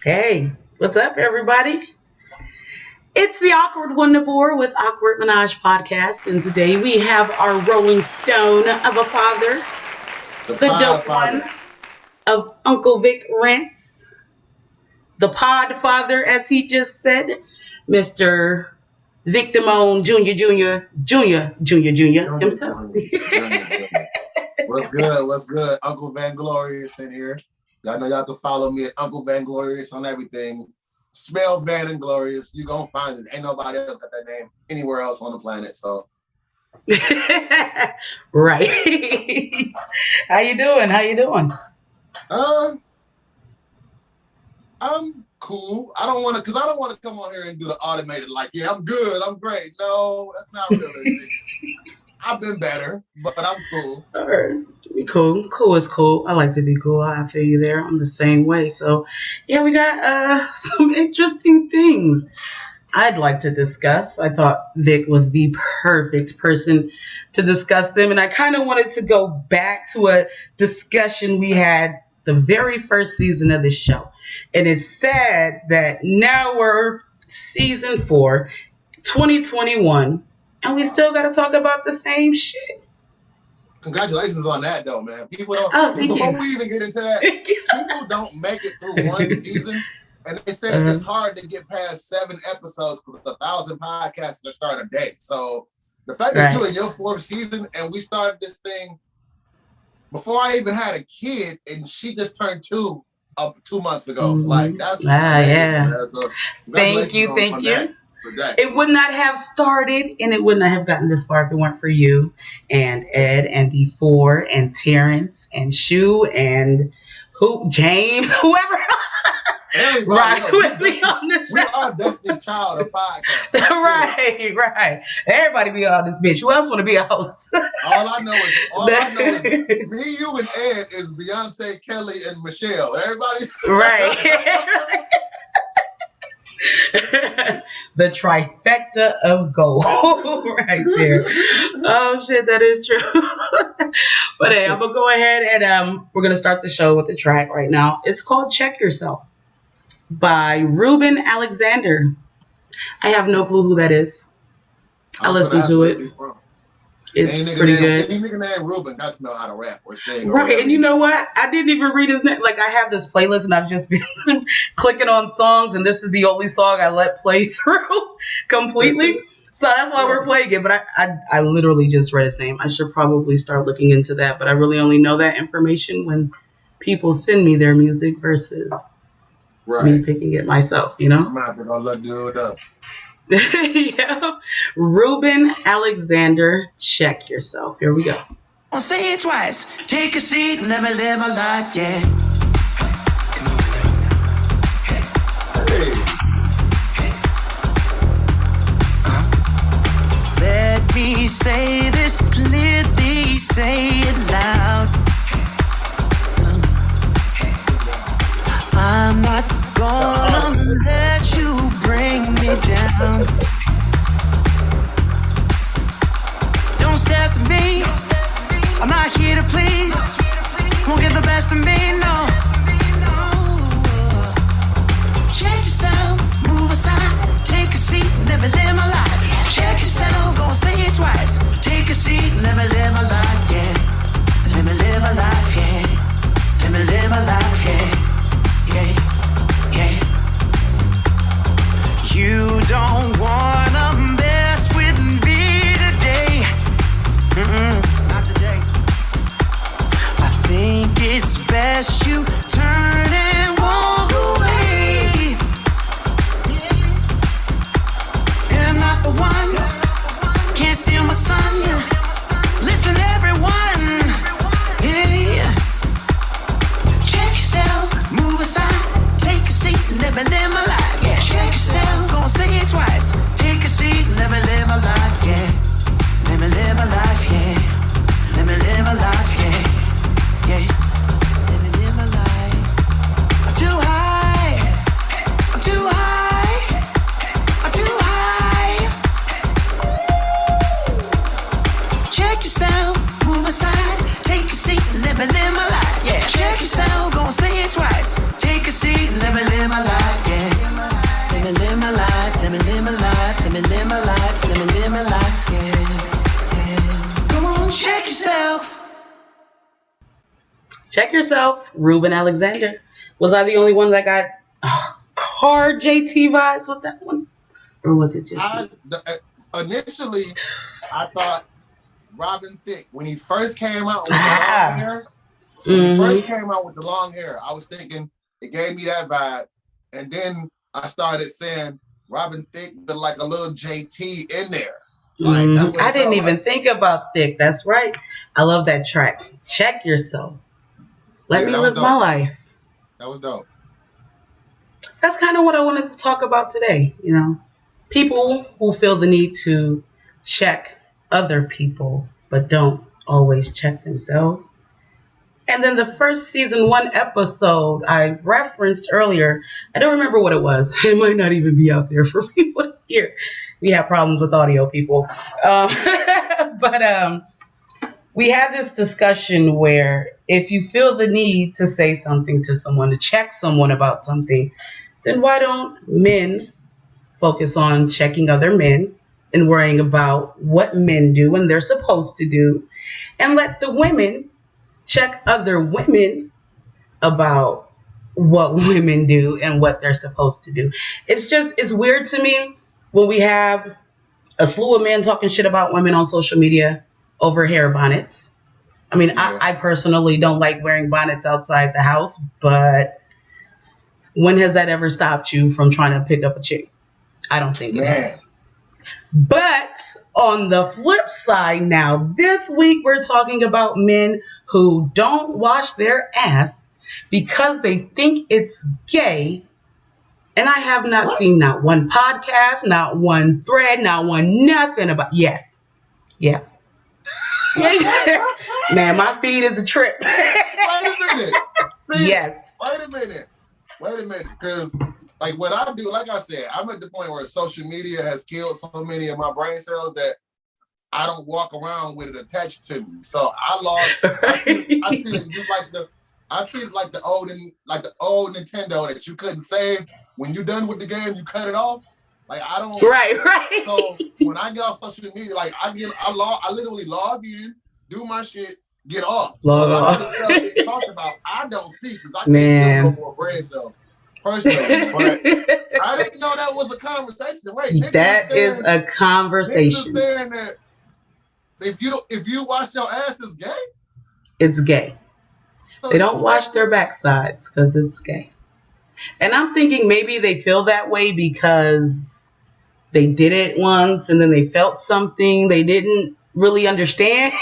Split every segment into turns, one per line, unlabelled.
Hey, what's up, everybody? It's the Awkward One Nibor with Awkward Menage Podcast, and today we have our Rolling Stone of a father,
The
the dope one
Podfather.
of Uncle Vick Rents, the Pod Father, as he just said, Mr. Vick Damone Jr.
Junior,
himself.
Junior. What's good? What's good? Uncle Van Glorious in here. Y'all know y'all can follow me at Uncle Van Glorious on everything. Spell Van and Glorious. You gonna find it. Ain't nobody else got that name anywhere else on the planet. So
Right. How you doing?
uh I'm cool. I don't wanna come on here and do the automated like, yeah, I'm good, I'm great. No, that's not realistic. I've been better, but I'm cool.
All right. Be cool. Cool is cool. I like to be cool. I feel you there. I'm the same way. So yeah, we got some interesting things I'd like to discuss. I thought Vic was the perfect person to discuss them. And I kind of wanted to go back to a discussion we had the very first season of the show. And it's sad that now we're season 4, 2021, and we still got to talk about the same shit.
Congratulations on that though, man. People don't
Thank
before
you.
we even get into that, people don't make it through one season. And they said it's hard to get past 7 episodes because 1,000 podcasts that start a day. So the fact that you're in your 4th season and we started this thing before I even had a kid, and she just turned 2 months ago. Like that's
yeah.
So
Thank you. It would not have started and it would not have gotten this far if it weren't for you and Ed and D4 and Terrence and Shu and James, whoever.
Everybody
right with me on this
we
show.
are Destiny's Child of podcast.
right. Everybody be on this bitch. Who else want to be a host?
All I know is me, you, and Ed is Beyonce, Kelly, and Michelle. Everybody.
Right. The trifecta of gold right there. Oh shit, that is true. But hey, I'm gonna go ahead and we're gonna start the show with the track right now. It's called Check Yourself by Ruben Alexander. I have no clue who that is. I listened to it. It's pretty good.
Any nigga named Ruben got to know how to rap or sing.
Right, and you know what? I didn't even read his name. Like, I have this playlist, and I've just been clicking on songs, and this is the only song I let play through completely. So that's why we're playing it. But I literally just read his name. I should probably start looking into that. But I really only know that information when people send me their music versus me picking it myself, you know?
I'm going to have to go look dude up.
Yeah. Ruben Alexander, Check Yourself. Here we go.
I'll say it twice. Take a seat and let me live my life, yeah. Let me say this clearly, say it loud. I'm not gonna let you bring me down. Don't step to me. I'm not here to please. Won't get the best of me, no. Check yourself, move aside, take a seat, let me live my life. Check yourself, gonna say it twice. Take a seat, let me live my life, yeah. Let me live my life, yeah. Let me live my life, yeah. Yeah. You don't wanna mess with me today. Not today. I think it's best you turn and walk away. You're not the one. Can't steal my sun. Listen, everyone. Yeah. Check yourself, move aside, take a seat, let me live my life. Yeah. Check yourself, gonna say it twice. Take a seat, let me live my life. Yeah. Let me live my life. Yeah. Let me live my life. Yeah. Yeah. Let me live my life. I'm too high. I'm too high. I'm too high. Check yourself, move aside, take a seat, let me live my life. Yeah. Check yourself, gonna say it twice. Take a seat and let me live my life, yeah. Let me live my life, let me live my life, let me live my life, let me live my life, yeah. Come on, check yourself.
Check yourself, Ruben Alexander. Was I the only one that got car JT vibes with that one? Or was it just me?
Initially, I thought Robin Thicke, when he first came out with the long
Ah.
hair, I was thinking it gave me that vibe. And then I started saying Robin Thicke looked like a little JT in there. Like that's what
I
it
didn't
felt
even
like.
think about Thick. That's right. I love that track. Check yourself. Let
Yeah,
me
that was
live my
dope.
life.
That was dope.
That's kind of what I wanted to talk about today. People who feel the need to check other people, but don't always check themselves. And then the first season 1 episode I referenced earlier, I don't remember what it was. It might not even be out there for people to hear. We have problems with audio, people. Um, but we had this discussion where if you feel the need to say something to someone, to check someone about something, then why don't men focus on checking other men and worrying about what men do and they're supposed to do, and let the women check other women about what women do and what they're supposed to do. It's weird to me when we have a slew of men talking shit about women on social media over hair bonnets. I mean,
Yeah.
I personally don't like wearing bonnets outside the house, but when has that ever stopped you from trying to pick up a chick? I don't think it
Man.
has. But on the flip side, now this week we're talking about men who don't wash their ass because they think it's gay. And I have not
What?
seen not one podcast, not one thread, not one nothing about. Yes. Yeah. Yeah. Man, my feed is a trip.
Wait a minute. See,
Yes.
Wait a minute. Because like what I do, like I said, I'm at the point where social media has killed so many of my brain cells that I don't walk around with it attached to me. So I treat it just like the old Nintendo that you couldn't save. When you're done with the game, you cut it off. Like I don't.
Right.
So when I get off social media, like I literally log in, do my shit, get off. So a
Log
lot of the
off.
stuff they talked about, I don't see because I can't kill no
Man.
more brain cells personally. But I didn't know that was a conversation. Wait,
That is a
niggas are
conversation.
saying that if you wash your ass, it's gay.
It's gay.
So
They
your
don't wash
back.
their backsides because it's gay. And I'm thinking maybe they feel that way because they did it once and then they felt something they didn't really understand.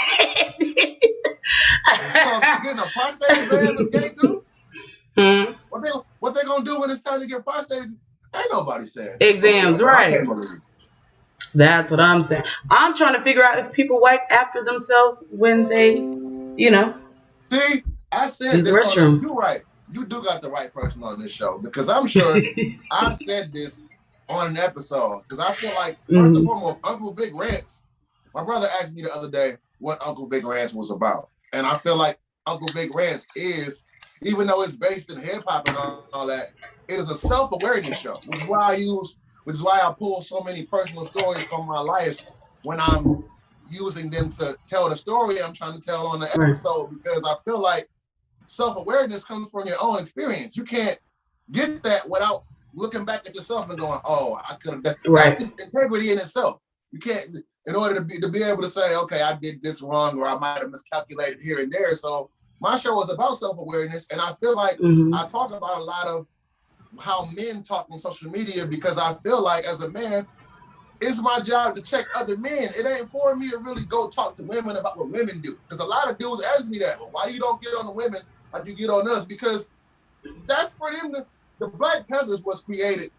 So if you're getting a prostate exam, is gay too. What they gonna do when it's time to get prostate? Ain't nobody saying this.
Exams,
So I
right.
can't believe it.
That's what I'm saying. I'm trying to figure out if people wipe after themselves when they,
See, I said
use the
this on the.
restroom.
You're right. You do got the right person on this show because I'm sure I've said this on an episode because I feel like first and foremost, Uncle Vick Rants. My brother asked me the other day what Uncle Vick Rants was about, and I feel like Uncle Vick Rants is, even though it's based in hip hop and all that, it is a self-awareness show, which is why I pull so many personal stories from my life when I'm using them to tell the story I'm trying to tell on the episode, because I feel like self-awareness comes from your own experience. You can't get that without looking back at yourself and going, oh, I could have done.
Right.
That's just integrity in itself. You can't, in order to be able to say, okay, I did this wrong, or I might have miscalculated here and there. So my show is about self-awareness, and I feel like I talk about a lot of how men talk on social media because I feel like as a man, it's my job to check other men. It ain't for me to really go talk to women about what women do. Because a lot of dudes ask me that. Well, why you don't get on the women like you get on us? Because that's for them. The Black Panthers was created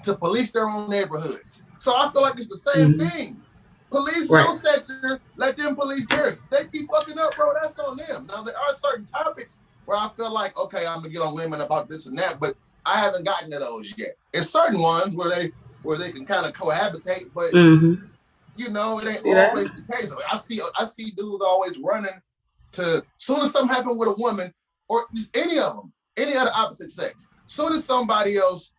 to police their own neighborhoods. So I feel like it's the same thing. Police your sector, let them police theirs. They keep fucking up, bro. That's on them. Now, there are certain topics where I feel like, okay, I'm going to get on women about this and that, but I haven't gotten to those yet. It's certain ones where they can kind of cohabitate, but it ain't always the case. I see dudes always running to, as soon as something happens with a woman or just any of them, any other opposite sex. Soon as somebody else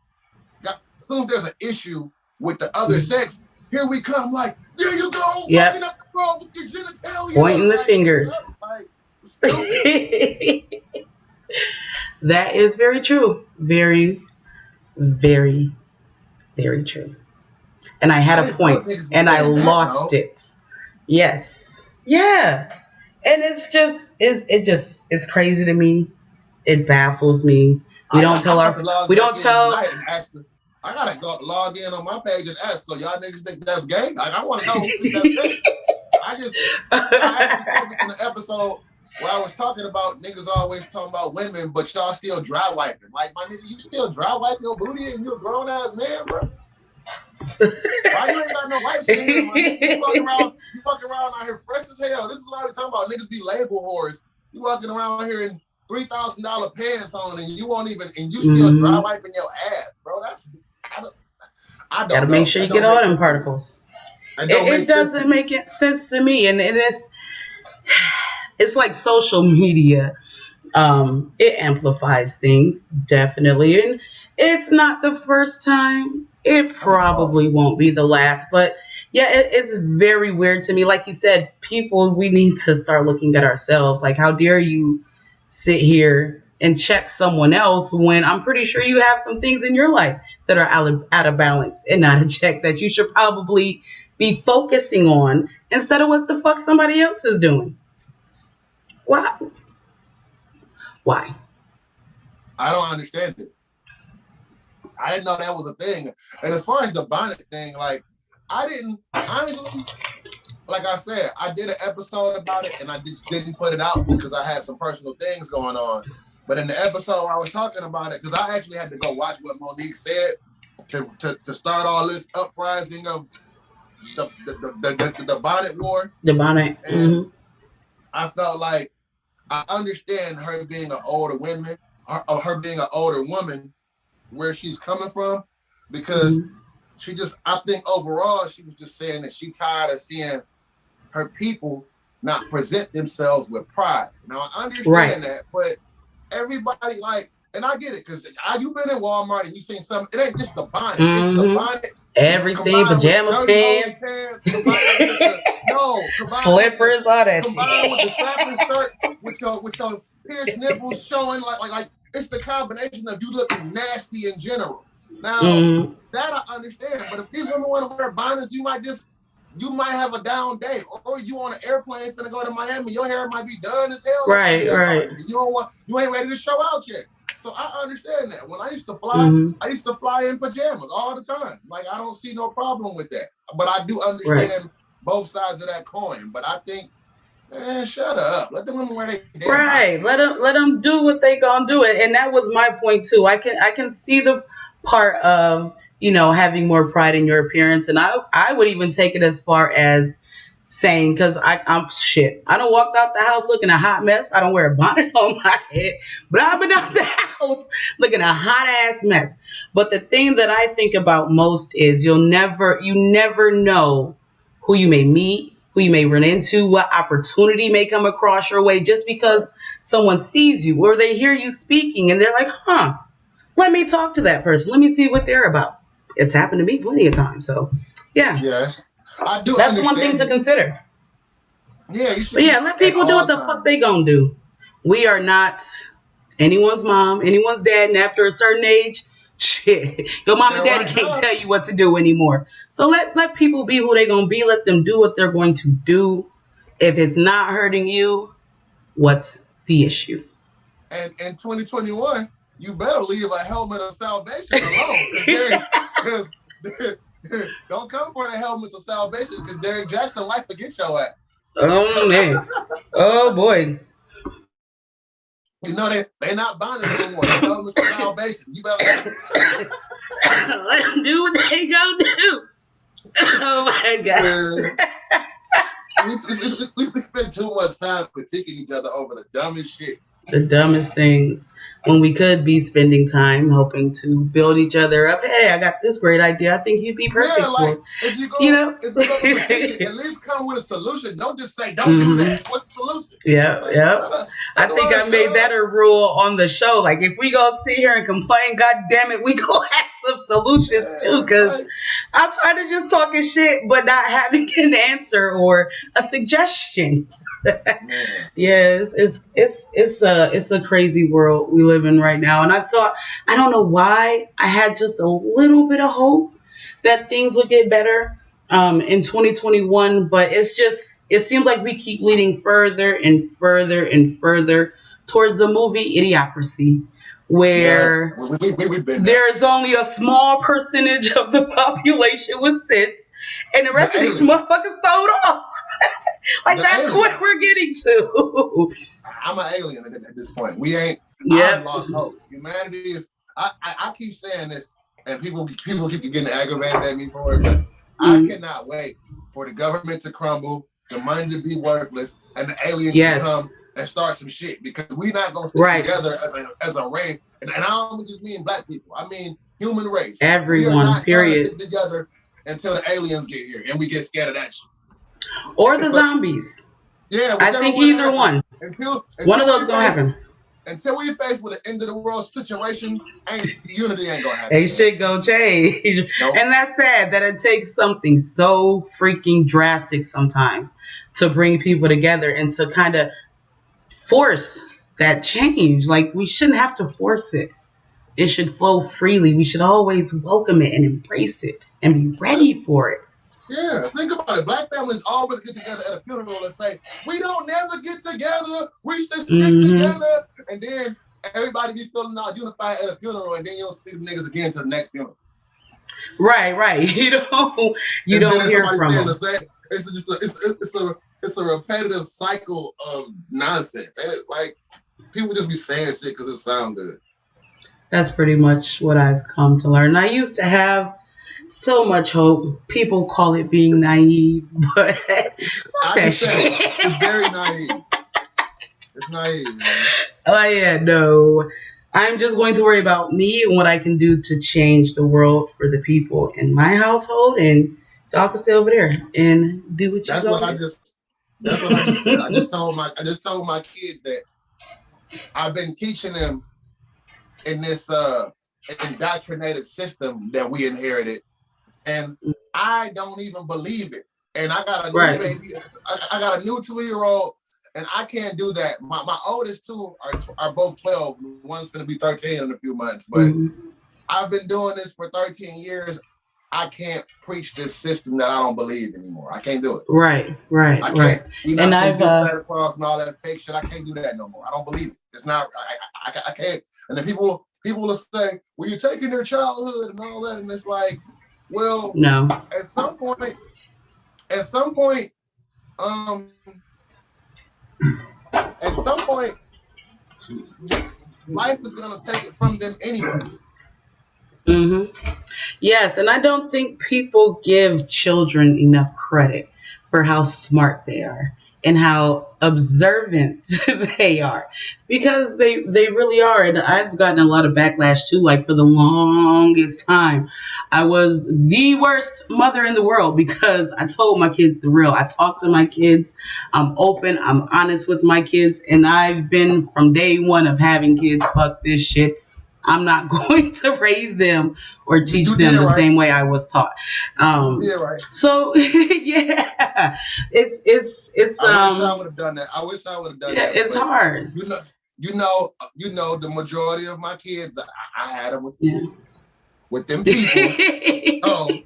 soon as there's an issue with the other sex, here we come, like, there you go, fucking up the girl with your genitalia.
Pointing the fingers. That is very true. Very, very, very true. And I had a point and I lost it. Yes. Yeah. And it's just, it's crazy to me. It baffles me. We don't tell.
I gotta go log in on my page and ask. So y'all niggas think that's gay? Like, I want to know who thinks that's gay. I actually said this in the episode where I was talking about niggas always talking about women, but y'all still dry wiping. Like, my nigga, you still dry wiping your booty and you a grown ass man, bro? Why you ain't got no wipes in here, my nigga? You walking around out here fresh as hell. This is what we're talking about. Niggas be label whores. You walking around here in $3,000 pants on and you won't even, and you still dry wiping your ass, bro. That's, I don't
gotta
know.
Make sure you get all them particles. It doesn't make sense to me, and it's like social media. It amplifies things, definitely, and it's not the first time. It probably won't be the last, but yeah, it's very weird to me. Like you said, people, we need to start looking at ourselves. Like, how dare you sit here and check someone else when I'm pretty sure you have some things in your life that are out of balance and not a check that you should probably be focusing on instead of what the fuck somebody else is doing. Why?
I don't understand it. I didn't know that was a thing. And as far as the bonnet thing, like, I didn't, honestly, like I said, I did an episode about it and I just didn't put it out because I had some personal things going on. But in the episode I was talking about it, because I actually had to go watch what Monique said to start all this uprising of the bonnet war.
The bonnet.
And I felt like I understand her being an older woman, or her being an older woman, where she's coming from, because she just, I think overall she was just saying that she tired of seeing her people not present themselves with pride. Now I understand that, but everybody, like, and I get it, because you've been in Walmart and you seen something, it ain't just the bonnet, it's the bonnet.
Everything, pajama pants, slippers, all that shit.
Combined with the strapping skirt, with your pierced nipples showing, like it's the combination of you looking nasty in general. Now, that I understand, but if these women want to wear bonnets, you might have a down day, or you on an airplane finna go to Miami, your hair might be done as hell.
Right.
You ain't ready to show out yet. So I understand that. When I used to fly, I used to fly in pajamas all the time. Like, I don't see no problem with that. But I do understand both sides of that coin. But I think, man, shut up. Let the women wear their damn
right. Let them do what they gonna do it. And that was my point too. I can see the part of, having more pride in your appearance, and I would even take it as far as saying, because I'm shit. I don't walk out the house looking a hot mess. I don't wear a bonnet on my head, but I've been out the house looking a hot ass mess. But the thing that I think about most is you never know who you may meet, who you may run into, what opportunity may come across your way just because someone sees you or they hear you speaking and they're like, let me talk to that person. Let me see what they're about. It's happened to me plenty of times. So, yeah.
Yes. I do.
That's one thing to consider.
Yeah, you should.
But yeah, let people do what the fuck they gonna do. We are not anyone's mom, anyone's dad, and after a certain age, shit, your mom and daddy can't tell you what to do anymore. So let people be who they gonna be. Let them do what they're going to do. If it's not hurting you, what's the issue?
And in 2021, you better leave a helmet of salvation alone, because don't come for the helmets of salvation, because Derrick Jackson like to get your ass.
Oh man. Oh boy.
You know they not bonding anymore. They're helmets of salvation. You better
let them do what they gonna do. Oh my god.
We spend too much time critiquing each other over the dumbest shit.
The dumbest things, when we could be spending time helping to build each other up. Hey, I got this great idea. I think you'd be perfect for.
If you go critique it, at least come with a solution. Don't just say, don't do that. What's the solution?
Yeah. I
Talk
think
about
I made
shut
that
up.
a rule on the show. Like, if we go sit here and complain, God damn it, we go have some solutions too.
Yeah,
Because
like
I'm tired of just talking shit, but not having an answer or a suggestion.
man.
Yes, it's a crazy world we live in right now. And I thought, I don't know why, I had just a little bit of hope that things would get better in 2021, but it seems like we keep leading further and further and further towards the movie Idiocracy,
Yes,
where
we've been there.
there's only a small percentage of the population with sense, and the
The
rest of these
alien,
motherfuckers throwed off. Like,
the
that's
alien.
what we're getting to.
I'm an alien at this point. We ain't. I've
Yep.
lost hope. Humanity is. I keep saying this, and people keep getting aggravated at me for it, but I
Mm.
cannot wait for the government to crumble, the money to be worthless, and the aliens to
Yes.
come and start some shit because we're not gonna stick
Right.
together as a race. And I don't just mean black people. I mean human race. We are
Everyone,
not gonna stick
period.
together until the aliens get here and we get scared of that shit.
Or the
So
zombies.
yeah,
I
whichever
think
one
either
happens.
one.
Until
One of
until
those
we
gonna
face
happen.
until we face with an end of the world situation, unity ain't gonna happen,
Ain't
man.
shit gonna change.
Nope.
And that's sad that it takes something so freaking drastic sometimes to bring people together and to kind of force that change. Like, we shouldn't have to force it. It should flow freely. We should always welcome it and embrace it and be ready for it.
Yeah, think about it. Black families always get together at a funeral and say, "We don't never get together. We should stick
Hmm.
together." And then everybody be feeling all unified at a funeral, and then you don't see the niggas again to the next funeral.
Right, right. You
And then
don't
there's
hear
somebody
from
saying the
them.
same. It's a repetitive cycle of nonsense. And it, like people just be saying shit because it sounds good.
That's pretty much what I've come to learn. I used to have so much hope. People call it being naive, but fuck
I
that
just said it. It's
shit.
very naive. It's naive, man.
Oh yeah, no. I'm just going to worry about me and what I can do to change the world for the people in my household, and y'all can stay over there and do what you
That's what
gonna
I
do.
just. That's what I just said. I just told my kids that I've been teaching them in this indoctrinated system that we inherited, and I don't even believe it. And I got a new
Right.
baby. I got a new 2-year-old, and I can't do that. My oldest two are both 12. One's going to be 13 in a few months. But
Mhm.
I've been doing this for 13 years. I can't preach this system that I don't believe anymore. I can't do it.
Right, right,
I
right.
can't. We're
And
not going to
I've
do Santa Claus and all that fake shit. I can't do that no more. I don't believe it. It's not. I can't. And then people will say, "Well, you're taking their childhood and all that," and it's like, well,
no.
at some point, at some point, um, at some point, life is gonna take it from them anyway.
Hmm. Yes, and I don't think people give children enough credit for how smart they are and how observant they are, because they really are. And I've gotten a lot of backlash too. Like, for the longest time, I was the worst mother in the world because I told my kids the real. I talk to my kids. I'm open. I'm honest with my kids, and I've been from day one of having kids. Fuck this shit. I'm not going to raise them or teach
You
them
did
the
right.
same way I was taught.
You did right.
So yeah, it's
I wish I would have done that. I wish I would have done
yeah,
that.
it's
But
hard.
you know, the majority of my kids, I had them
Yeah.
with them people. So,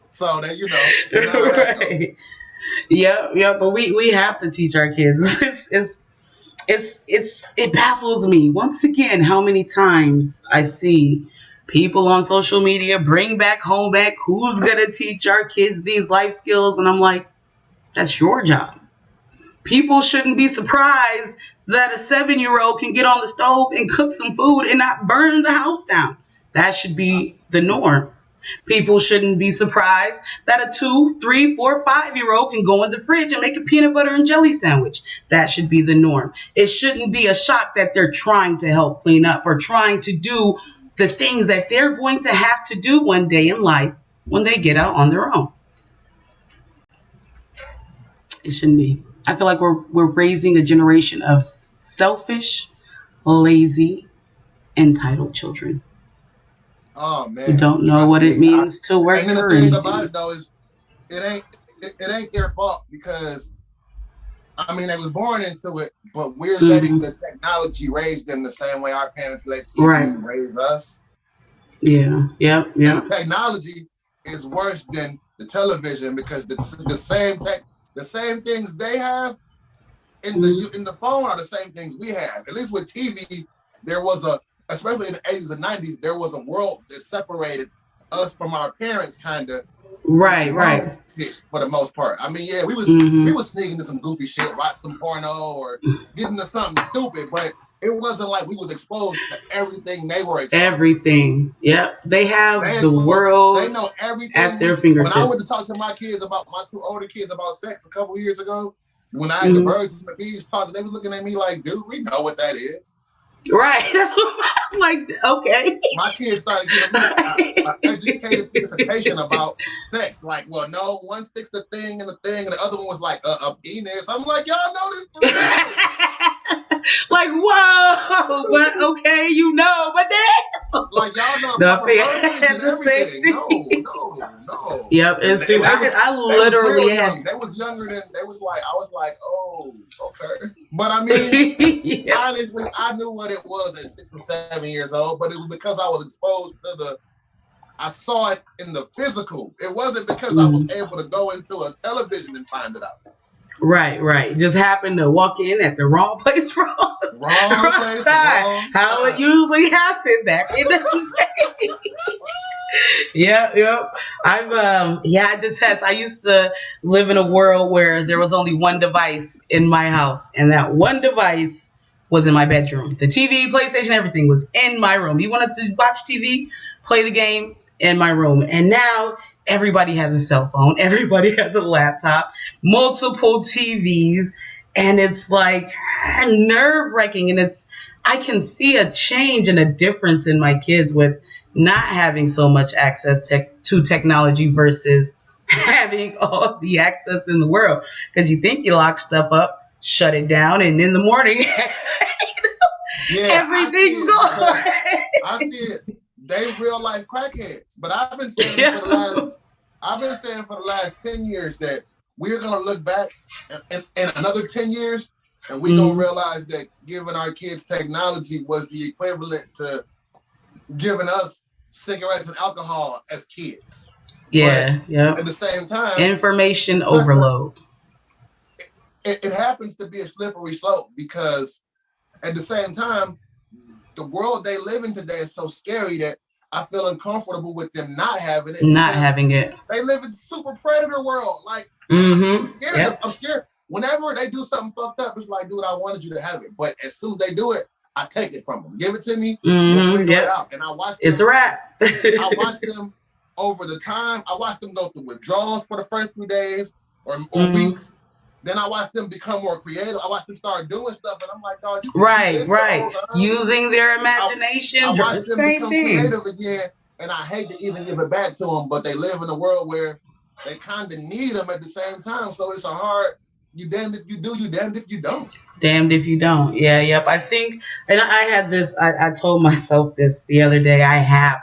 so that you know how that goes.
Right. Yeah, yeah, but we have to teach our kids. It baffles me once again how many times I see people on social media bring back home back, who's gonna teach our kids these life skills, and I'm like, that's your job. People shouldn't be surprised that a 7-year-old can get on the stove and cook some food and not burn the house down. That should be the norm. People shouldn't be surprised that a 2, 3, 4, 5-year old can go in the fridge and make a peanut butter and jelly sandwich. That should be the norm. It shouldn't be a shock that they're trying to help clean up or trying to do the things that they're going to have to do one day in life when they get out on their own. It shouldn't be. I feel like we're raising a generation of selfish, lazy, entitled children
Oh
who
man,
don't know
trust
what it
me.
means to
And
work
then the
for
thing about
anything.
it though is it ain't it ain't their fault because I mean they was born into it, but we're letting
Hmm.
the technology raise them the same way our parents let
Right.
TV raise us.
Yeah. Yep.
And the
Yep.
technology is worse than the television because the same things they have
Mm.
in the phone are the same things we have. At least with TV, there was a especially in the 80s and 90s, there was a world that separated us from our parents kind of in the
Right. Right.
grown shit for the most part. I mean, yeah, we
Hmm.
was sneaking into some goofy shit, watch some porno or getting into something stupid, but it wasn't like we was exposed to everything they were exposed to.
Everything. Yep. They have the
They
world
know
at
everything.
their
When I went to
fingertips.
talk to my kids about my two older kids about sex a couple of years ago, when I had the
Hmm.
birds and the bees talk, they were looking at me like, dude, we know what that is.
Right. That's what I'm like. Okay.
My kids started giving me an educated dissertation about sex. Like, well, no, one sticks the thing in the thing, and the other one was like a penis. I'm like, y'all know this for real.
Like, whoa, but okay, but then
Like, y'all know the
no, I
proper
think
verbiage
I had
and
the same
everything.
thing.
No.
Yep, it's too.
And
I
they was
literally
real
had.
young. They was younger than they was like. I was like, oh, okay. But I mean,
Yep.
honestly, I knew what it was at 6 or 7 years old, but it was because I was exposed to I saw it in the physical. It wasn't because I was
Mhm.
able to go into a television and find it out.
Right, right. Just happened to walk in at the wrong place,
Wrong
wrong
place,
time.
wrong
How it
time.
usually happened back in the day. Yep, yep. I've yeah, I detest. I used to live in a world where there was only one device in my house, and that one device was in my bedroom. The TV, PlayStation, everything was in my room. You wanted to watch TV, play the game in my room. And now everybody has a cell phone, everybody has a laptop, multiple TVs, and it's like nerve wracking. And it's I can see a change and a difference in my kids with not having so much access to technology versus having all the access in the world. Because you think you lock stuff up, shut it down, and in the morning,
Yeah, I see
everything's
it
gone.
because I see it. They real life crackheads. But
Yeah.
I've been saying for the last 10 years that we're gonna look back in another 10 years and we're gonna
Mm,
realize that giving our kids technology was the equivalent to giving us cigarettes and alcohol as kids. But
yeah. Yep.
at the same time,
Information
it's such a
overload.
it happens to be a slippery slope because at the same time, the world they live in today is so scary that I feel uncomfortable with them not having it
Not
because
having it.
they live in super predator world. Like I'm
Mm-hmm.
scared.
Yep.
I'm scared. Whenever they do something fucked up, it's like, dude, I wanted you to have it. But as soon as they do it, I take it from them. Give it to me. We'll
Mm-hmm.
figure it
Yep.
out. And
It's a wrap.
I watch them over the time. I watch them go through withdrawals for the first few days or
Mm-hmm.
weeks. Then I watch them become more creative. I watch them start doing stuff, and I'm like, dog, you can do
Right,
this the whole
right.
time.
Using their
I
imagination.
watch them
Same
become
thing.
creative again, and I hate to even give it back to them, but they live in a world where they kind of need them at the same time. So it's a hard. You damned if you do, you damned if you don't.
Damned if you don't. Yeah, yep. I think, and I had this, I told myself this the other day, I have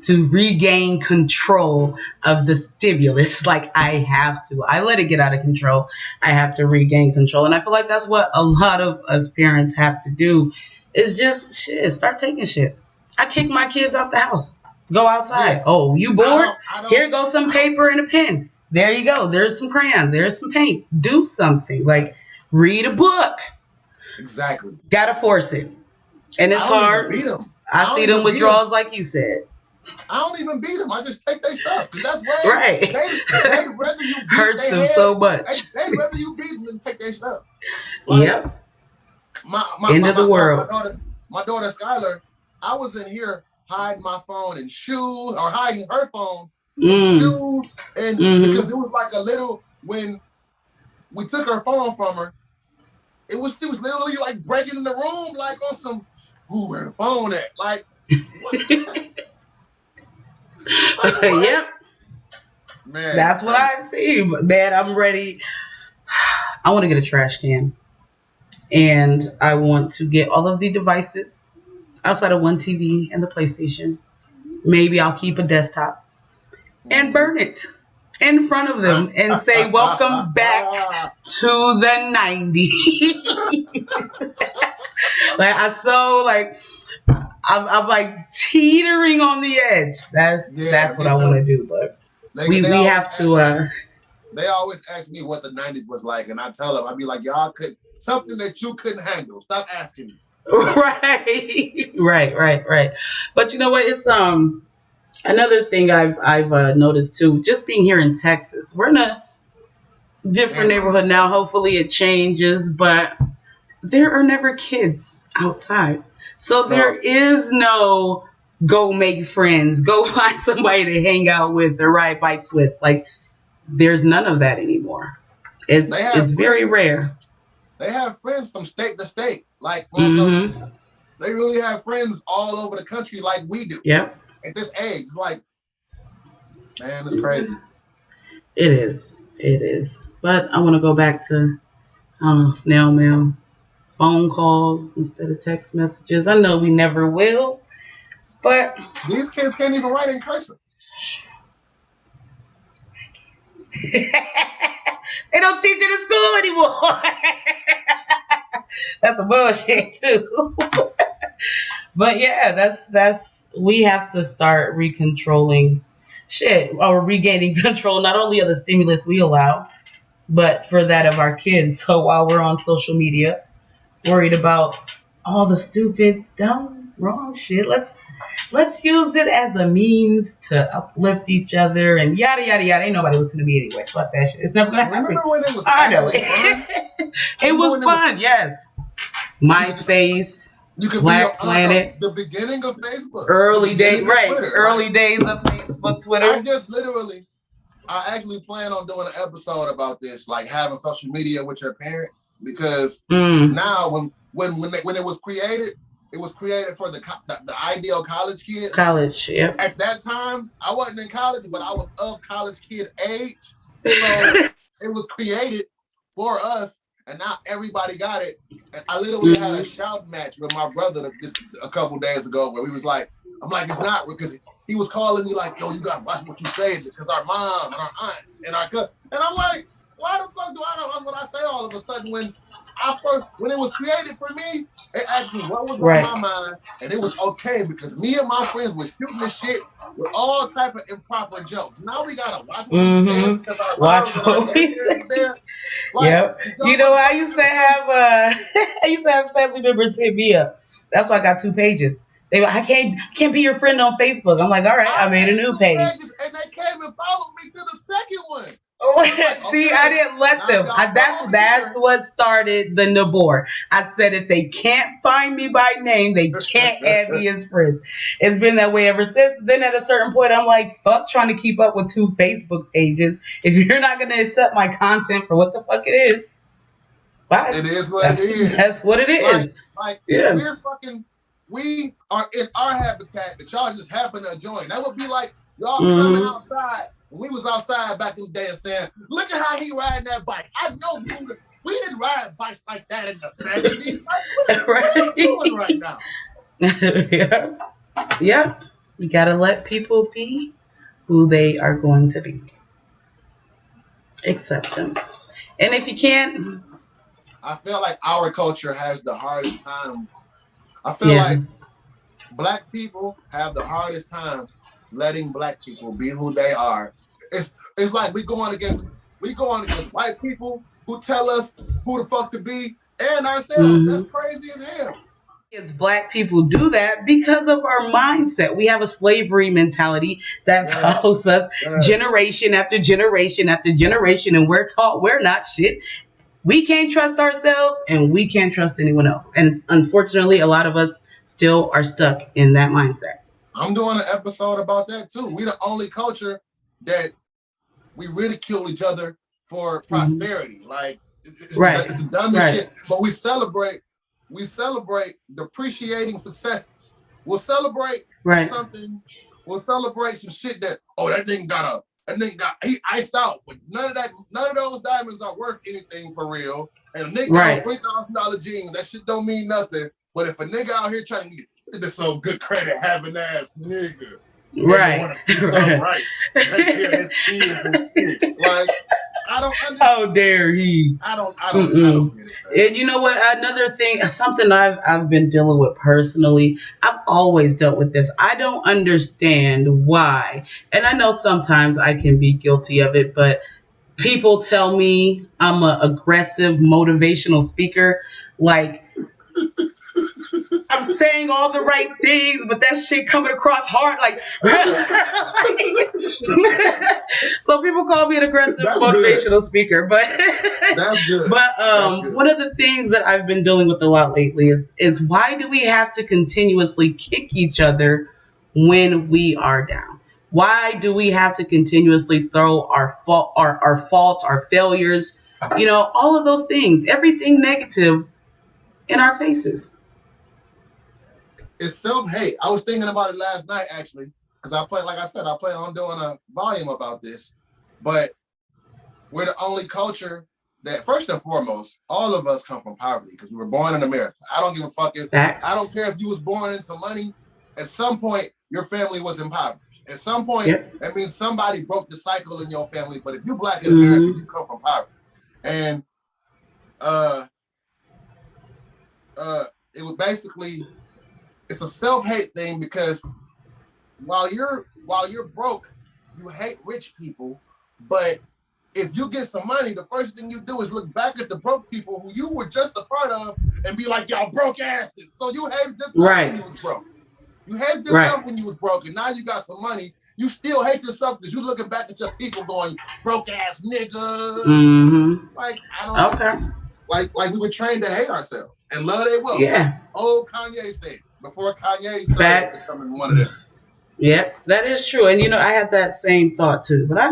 to regain control of the stimulus. Like, I have to. I let it get out of control. I have to regain control. And I feel like that's what a lot of us parents have to do is just shit, start taking shit. I kick my kids out the house. Go
Yeah,
outside. Oh, you bored? Here goes some
I don't.
paper and a pen. There you go. There's some crayons. There's some paint. Do something. Like,
Right.
read a book.
Exactly.
Gotta force it. And it's
I don't even
hard.
beat them.
I
I don't
see them
even beat them.
withdrawals like you said.
I don't even beat them. I just take their stuff because that's way
Right.
they'd rather you beat
Hurts
their
them
head.
so much.
They'd rather you beat them than take their stuff. Like
Yep.
my my
End
my
of the
my, my, my
world.
daughter my daughter Skylar, I was in here hiding my phone in shoes or hiding her phone in
Mm.
shoes and
Mm-hmm.
because it was like a little when we took her phone from her, she was literally like breaking in the room like on some where the phone at? Like what? Like what?
Yep.
Man, it's
That's what
crazy.
I've seen. But man, I'm ready. I want to get a trash can, and I want to get all of the devices outside of one TV and the PlayStation. Maybe I'll keep a desktop and
Mhm.
burn it in front of them and say, "Welcome back to the '90s." Like I so like I'm like teetering on the edge.
Yeah,
That's what
me
I want to
too.
do, but
They
we
always
have
ask
to.
me. They always ask me what the '90s was like, and I tell them, I'd be like, y'all could something that you couldn't handle. Stop asking me.
Right, right. But you know what? It's another thing I've noticed too. Just being here in Texas, we're in a different
Damn, I miss
neighborhood now.
Texas.
Hopefully, it changes, but there are never kids outside, so there
No,
is no go make friends, go find somebody to hang out with or ride bikes with. Like there's none of that anymore.
they
It's
have
very
friends.
rare.
They have friends from state to state. Like on some,
Mm-hmm.
they really have friends all over the country, like we do
Yep.
at this age. It's like, man, it's crazy.
It is. It is. But I want to go back to snail mail, phone calls instead of text messages. I know we never will, but
These kids can't even write in cursive.
they don't teach it in school anymore. That's a bullshit too. But yeah, that's we have to start recontrolling shit or regaining control not only of the stimulus we allow, but for that of our kids. So while we're on social media, worried about all the stupid, dumb, wrong shit, let's use it as a means to uplift each other and yada yada yada. Ain't nobody listening to me anyway. Fuck that shit. It's never gonna
Remember
happen.
when it was
I know
actually fun?
it. It
Remember
was
when it was
fun, yes.
you could
MySpace,
you could be
Black Planet,
the beginning of Facebook, the
early day,
beginning of
right?
Twitter.
Early
Like
days of Facebook,
I
Twitter.
just literally I actually plan on doing an episode about this, like having social media with your parents, because
Mm,
now when it was created for the ideal college kid.
college, yep.
At that time, I wasn't in college, but I was of college kid age, so it was created for us, and now everybody got it. And I literally had a
Mhm.
shout match with my brother just a couple days ago, where we was like, I'm like, it's not, because he was calling me like, yo, you gotta watch what you say, because our mom and our aunts and our cousin, and I'm like, why the fuck do I know what I say all of a sudden when it was created for me, it asked me what was on
Right.
my mind, and it was okay because me and my friends were shooting the shit with all type of improper jokes. Now we gotta watch what we said because our
Watch
moms and our
what we
grandparents
say.
was there. Like
Yep.
the
You
joke
know,
was
I
funny
used
to
to
them.
have I used to have family members hit me up. That's why I got 2 pages. They were, I can't be your friend on Facebook. I'm like, all right, I
I
made a
made
new
two
page.
pages and they came and followed me to the second one.
Oh,
And I'm like,
see, I
okay,
didn't let
now if
them.
y'all come
That's
over
that's
here.
what started the Nibor. I said if they can't find me by name, they can't add me as friends. It's been that way ever since. Then at a certain point, I'm like, fuck trying to keep up with 2 Facebook pages. If you're not gonna accept my content for what the fuck it is, bye.
It is what it
That's
is.
that's what it
Like,
is.
like
Yeah.
we are in our habitat that y'all just happen to join. That would be like y'all coming
Mm-hmm.
outside when we was outside back in the day and saying, look at how he riding that bike. I know we didn't ride bikes like that in the 70s. Like, what are you doing right now?
Yeah. Yeah. You gotta let people be who they are going to be. Accept them. And if you can't,
I feel like our culture has the hardest time. I feel
yeah.
like Black people have the hardest time letting Black people be who they are. It's like we going against white people who tell us who the fuck to be and ourselves. That's
Mm-hmm.
crazy as hell.
As Black people do that because of our mindset. We have a slavery mentality that
Yes,
follows us
yes.
generation after generation after generation, and we're taught we're not shit. We can't trust ourselves, and we can't trust anyone else. And unfortunately, a lot of us still are stuck in that mindset.
I'm doing an episode about that too. We the only culture that we ridicule each other for
Mm-hmm.
prosperity. Like
Right.
it's the dumbest
Right.
shit. But we celebrate depreciating successes. We'll celebrate
Right.
something. We'll celebrate some shit that that nigga got And then he iced out, but none of those diamonds are worth anything for real. And a nigga got on $20,000 jeans, that shit don't mean nothing. But if a nigga out here trying to get this some good credit having ass nigga,
right,
want to do something right, take care of his kids and shit. Like, I don't understand.
How dare he?
I don't get it.
And you know what? Another thing, something I've been dealing with personally. I've always dealt with this. I don't understand why, and I know sometimes I can be guilty of it, but people tell me I'm an aggressive motivational speaker. Like, I'm saying all the right things, but that shit coming across hard. Like, so people call me an aggressive motivational speaker. But
that's good.
But one of the things that I've been dealing with a lot lately is why do we have to continuously kick each other when we are down? Why do we have to continuously throw our faults, our failures, all of those things, everything negative in our faces?
It's self-hate. I was thinking about it last night, actually, because I plan on doing a volume about this. But we're the only culture that, first and foremost, all of us come from poverty because we were born in America. I don't give a fuck I don't care if you was born into money. At some point, your family was impoverished. At some point, that means somebody broke the cycle in your family. But if you're black in America, you come from poverty. And it was basically, it's a self-hate thing because while you're broke, you hate rich people. But if you get some money, the first thing you do is look back at the broke people who you were just a part of and be like, y'all broke asses. So you hated yourself when you was broke. You hated yourself when you was broke, and now you got some money. You still hate yourself because you're looking back at your people going, broke ass niggas. Mm-hmm. Like, I don't know. Like we were trained to hate ourselves and love their wealth. Yeah. Old Kanye said before Kanye started becoming one of them.
Yep, that is true. And I had that same thought too. But I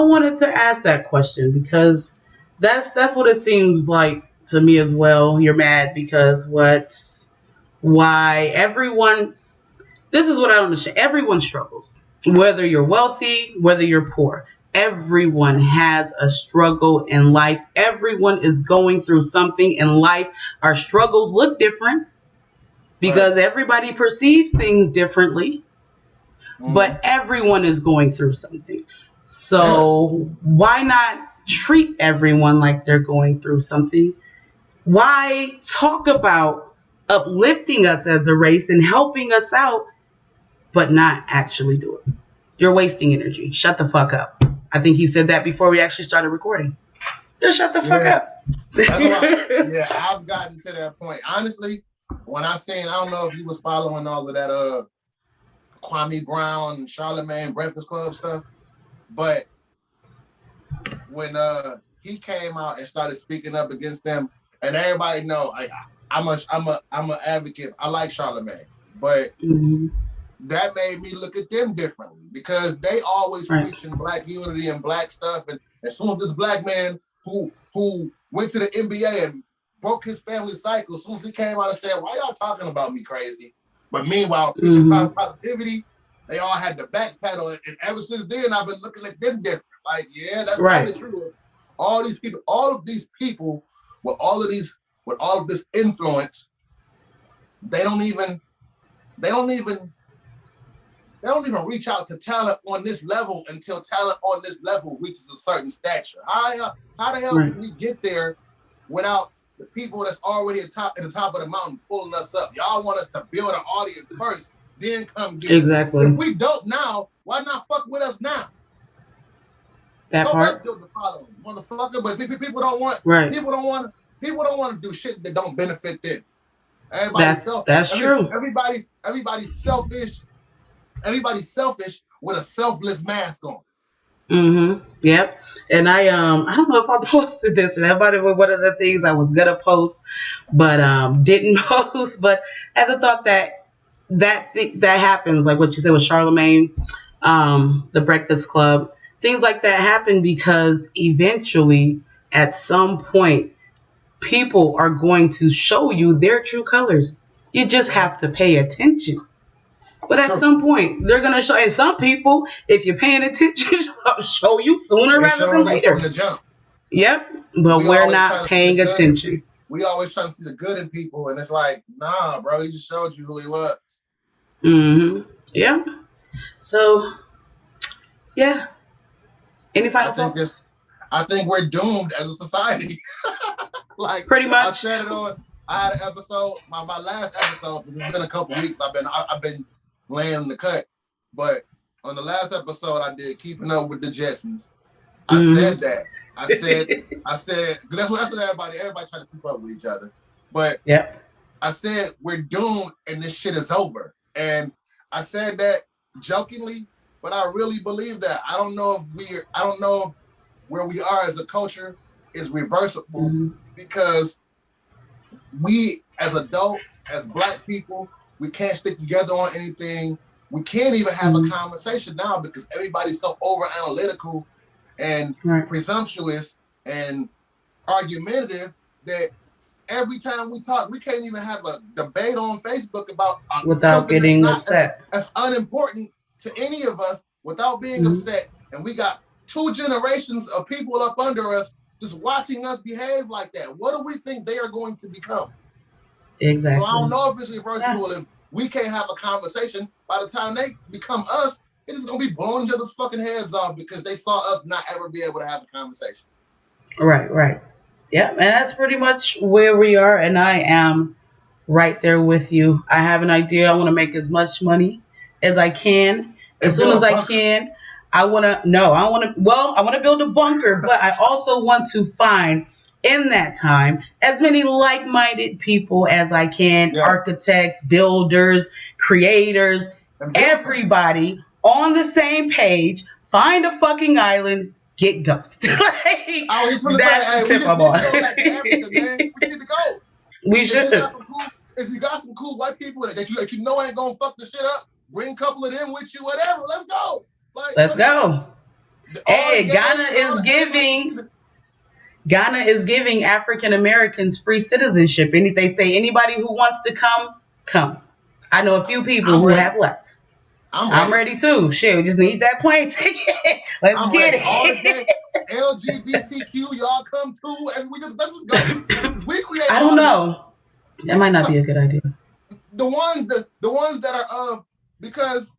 wanted to ask that question because that's what it seems like to me as well. You're mad because why everyone, this is what I don't understand. Everyone struggles. Whether you're wealthy, whether you're poor. Everyone has a struggle in life. Everyone is going through something in life. Our struggles look different because everybody perceives things differently. But everyone is going through something. So why not treat everyone like they're going through something? Why talk about uplifting us as a race and helping us out, but not actually do it? You're wasting energy. Shut the fuck up. I think he said that before we actually started recording. Just shut the fuck up.
That's why, I've gotten to that point. Honestly, when I don't know if you was following all of that Kwame Brown, Charlamagne, Breakfast Club stuff, but when he came out and started speaking up against them, and everybody know, like, I'm a advocate. I like Charlamagne, but that made me look at them differently because they always preaching black unity and black stuff, and as soon as this black man who went to the NBA and broke his family cycle, as soon as he came out and said, "Why y'all talking about me crazy?" But meanwhile, preaching positivity, they all had to backpedal. And ever since then, I've been looking at them different. Like, that's kind of true. All of these people with all of this influence, they don't even reach out to talent on this level until talent on this level reaches a certain stature. How the hell can we get there without the people that's already at the top of the mountain pulling us up? Y'all want us to build an audience first, then come get us. If we don't now, why not fuck with us now? Don't let's build the following, motherfucker. But people don't want. People don't want to do shit that don't benefit them. That's true. Everybody's selfish. Everybody's selfish with a selfless mask on.
Yep. And I don't know if I posted this or that, but it was one of the things I was gonna post, but didn't post. But I had the thought that happens, like what you said with Charlamagne, the Breakfast Club, things like that happen because eventually, at some point, people are going to show you their true colors. You just have to pay attention. But at
True.
some point, they're gonna show. And some people, if you're paying attention, show you sooner
They
rather than
showing you from
later.
the jump.
Yep, but
We
we're
always
not
trying to see the
paying
good in
attention.
people. We always trying to see the good in people, and it's like, nah, bro, he just showed you who he was.
Yeah. So yeah. Any
I
final
think
thoughts?
it's, I think we're doomed as a society. Like
Pretty
I
much.
said it on. I had an episode, my last episode. It's been a couple weeks. I've been laying in the cut, but on the last episode I did keeping up with the Jetsons. I said that. I said because that's what everybody trying to keep up with each other. But
Yep.
I said we're doomed and this shit is over. And I said that jokingly, but I really believe that. I don't know if where we are as a culture is reversible because we as adults, as Black people, we can't stick together on anything. We can't even have a conversation now because everybody's so over analytical and presumptuous and argumentative that every time we talk, we can't even have a debate on Facebook about
Without
something that's
getting
not
upset.
as unimportant to any of us without being upset. And we got 2 generations of people up under us just watching us behave like that. What do we think they are going to become?
Exactly.
So I don't know if it's reversible. If we can't have a conversation, by the time they become us, it's just going to be blowing each other's fucking heads off because they saw us not ever be able to have a conversation.
Right. Yeah, and that's pretty much where we are. And I am right there with you. I have an idea. I want to make as much money as I can, as soon as I can. I want to build a bunker, but I also want to find in that time as many like-minded people as I can, architects, builders, creators, everybody on the same page, find a fucking island, get ghost. Like,
I was going to say, hey, we just need to go back to Africa, man. We need to go.
We should.
If you got some cool white people that you know ain't gonna fuck the shit up, bring a couple of them with you, whatever. Let's go. Like,
let's go. Hey, Ghana is giving African Americans free citizenship. And they say anybody who wants to come. I know a few people who have left. I'm ready too. Shit, we just need that plane ticket. Let's get it.
All the day, LGBTQ, y'all come too, and let's go. We create.
I don't know. That might not be a good idea.
The ones that are because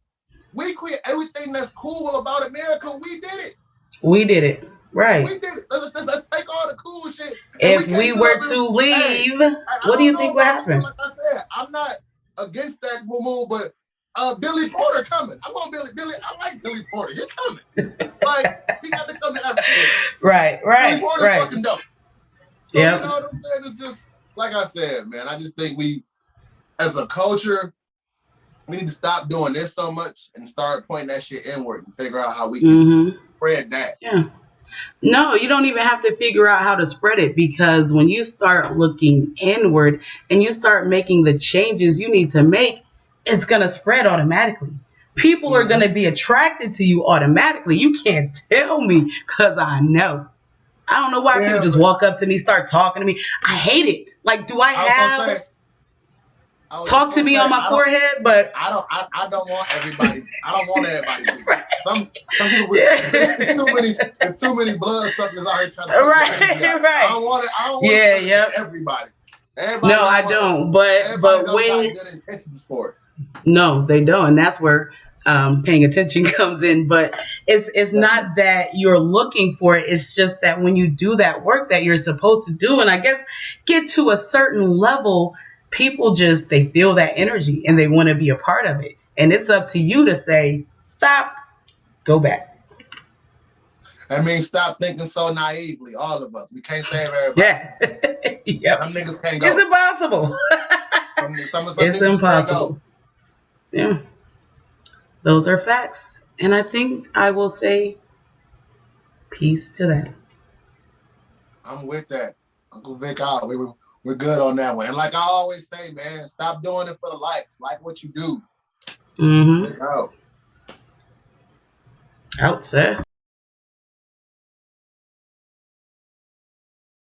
we create everything that's cool about America. We did it. Right. We did it. Let's take all the cool shit.
If we were to leave, what do you think would happen?
Like I said, I'm not against that move, but Billy Porter coming. I want Billy. I like Billy Porter. He's coming. Like he got to come to Africa.
Right.
Billy Porter's fucking dope. So
you
know what I'm saying? It's just like I said, man. I just think we, as a culture, we need to stop doing this so much and start pointing that shit inward and figure out how we can spread that.
Yeah. No, you don't even have to figure out how to spread it, because when you start looking inward and you start making the changes you need to make, it's going to spread automatically. People are going to be attracted to you automatically. You can't tell me, because I know. I don't know why people just walk up to me, start talking to me. I hate it. Like, do I have talk to me on my forehead? But
I don't want everybody. I don't want everybody. Right. Some people. There's too many blood suckers out here trying to.
Right.
I don't want it. I don't want everybody.
No, I don't. But when
good intentions for it.
No, they don't, and that's where paying attention comes in. But it's not that you're looking for it. It's just that when you do that work that you're supposed to do, and I guess get to a certain level, people they feel that energy and they want to be a part of it. And it's up to you to say, stop, go back.
I mean, stop thinking so naively. All of us. We can't save everybody.
Yeah.
Some niggas can't go.
It's impossible. It's impossible. Yeah. Those are facts. And I think I will say peace to that.
I'm with that. Uncle Vick out. We're good on that one. And like I always say, man, stop doing it for the likes. Like what you do. Vick out.
Out, sir.